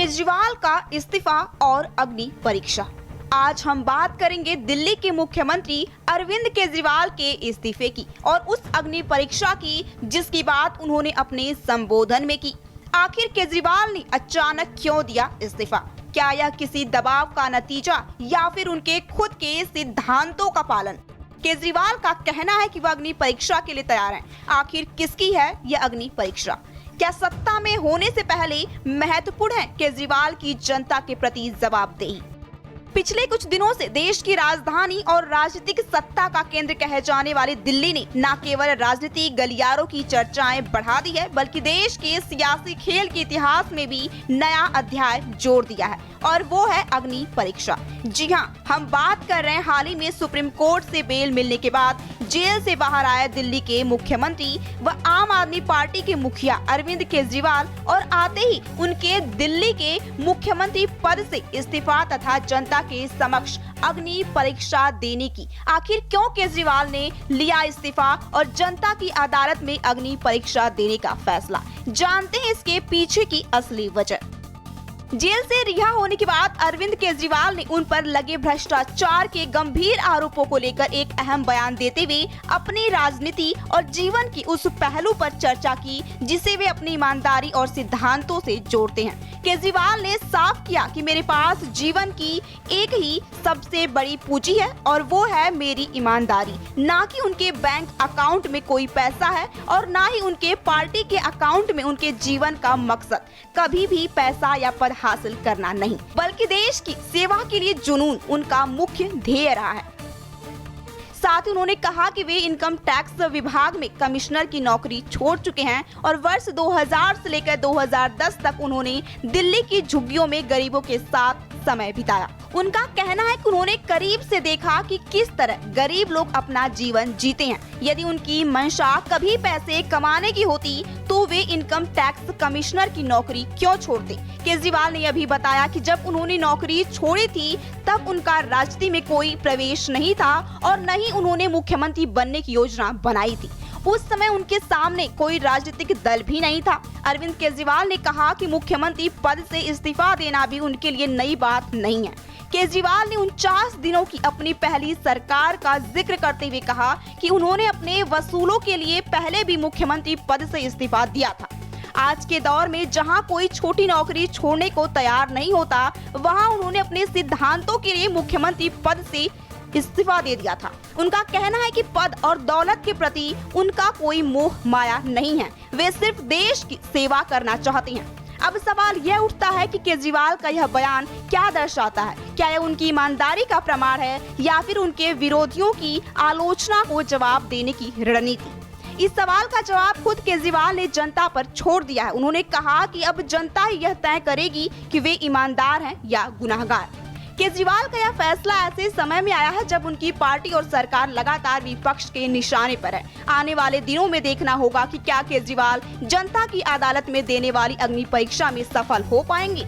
केजरीवाल का इस्तीफा और अग्नि परीक्षा। आज हम बात करेंगे दिल्ली के मुख्यमंत्री अरविंद केजरीवाल के इस्तीफे की और उस अग्नि परीक्षा की जिसकी बात उन्होंने अपने संबोधन में की। आखिर केजरीवाल ने अचानक क्यों दिया इस्तीफा? क्या यह किसी दबाव का नतीजा या फिर उनके खुद के सिद्धांतों का पालन? केजरीवाल का कहना है कि वह अग्नि परीक्षा के लिए तैयार हैं। आखिर किसकी है यह अग्नि परीक्षा? क्या सत्ता में होने से पहले महत्वपूर्ण है केजरीवाल की जनता के प्रति जवाबदेही? पिछले कुछ दिनों से देश की राजधानी और राजनीतिक सत्ता का केंद्र कहे जाने वाली दिल्ली ने न केवल राजनीतिक गलियारों की चर्चाएं बढ़ा दी है, बल्कि देश के सियासी खेल के इतिहास में भी नया अध्याय जोड़ दिया है और वो है अग्नि परीक्षा। जी हां, हम बात कर रहे हैं हाल ही में सुप्रीम कोर्ट से बेल मिलने के बाद जेल से बाहर आए दिल्ली के मुख्यमंत्री व आम आदमी पार्टी के मुखिया अरविंद केजरीवाल और आते ही उनके दिल्ली के मुख्यमंत्री पद से इस्तीफा तथा जनता के समक्ष अग्नि परीक्षा देने की। आखिर क्यों केजरीवाल ने लिया इस्तीफा और जनता की अदालत में अग्नि परीक्षा देने का फैसला? जानते हैं इसके पीछे की असली वजह। जेल से रिहा होने के बाद अरविंद केजरीवाल ने उन पर लगे भ्रष्टाचार के गंभीर आरोपों को लेकर एक अहम बयान देते हुए अपनी राजनीति और जीवन की उस पहलू पर चर्चा की जिसे वे अपनी ईमानदारी और सिद्धांतों से जोड़ते हैं। केजरीवाल ने साफ किया कि मेरे पास जीवन की एक ही सबसे बड़ी पूंजी है और वो है मेरी ईमानदारी। ना कि उनके बैंक अकाउंट में कोई पैसा है और ना ही उनके पार्टी के अकाउंट में। उनके जीवन का मकसद कभी भी पैसा या पद हासिल करना नहीं, बल्कि देश की सेवा के लिए जुनून उनका मुख्य ध्येय रहा है। साथ ही उन्होंने कहा कि वे इनकम टैक्स विभाग में कमिश्नर की नौकरी छोड़ चुके हैं और वर्ष 2000 से लेकर 2010 तक उन्होंने दिल्ली की झुग्गियों में गरीबों के साथ समय बिताया। उनका कहना है कि उन्होंने करीब से देखा कि किस तरह गरीब लोग अपना जीवन जीते हैं। यदि उनकी मंशा कभी पैसे कमाने की होती तो वे इनकम टैक्स कमिश्नर की नौकरी क्यों छोड़ते? केजरीवाल ने यह भी बताया कि जब उन्होंने नौकरी छोड़ी थी तब उनका राजनीति में कोई प्रवेश नहीं था और न ही उन्होंने मुख्यमंत्री बनने की योजना बनाई थी। उस समय उनके सामने कोई राजनीतिक दल भी नहीं था। अरविंद केजरीवाल ने कहा कि मुख्यमंत्री पद से इस्तीफा देना भी उनके लिए नई बात नहीं है। केजरीवाल ने 49 दिनों की अपनी पहली सरकार का जिक्र करते हुए कहा कि उन्होंने अपने वसूलों के लिए पहले भी मुख्यमंत्री पद से इस्तीफा दिया था। आज के दौर में जहां कोई छोटी नौकरी छोड़ने को तैयार नहीं होता, वहां उन्होंने अपने सिद्धांतों के लिए मुख्यमंत्री पद से इस्तीफा दे दिया था। उनका कहना है कि पद और दौलत के प्रति उनका कोई मोह माया नहीं है, वे सिर्फ देश की सेवा करना चाहते हैं। अब सवाल यह उठता है कि केजरीवाल का यह बयान क्या दर्शाता है? क्या यह उनकी ईमानदारी का प्रमाण है या फिर उनके विरोधियों की आलोचना को जवाब देने की रणनीति? इस सवाल का जवाब खुद केजरीवाल ने जनता पर छोड़ दिया है। उन्होंने कहा कि अब जनता ही यह तय करेगी कि वे ईमानदार हैं या गुनाहगार। केजरीवाल का यह फैसला ऐसे समय में आया है जब उनकी पार्टी और सरकार लगातार विपक्ष के निशाने पर है। आने वाले दिनों में देखना होगा कि क्या केजरीवाल जनता की अदालत में देने वाली अग्नि परीक्षा में सफल हो पाएंगे।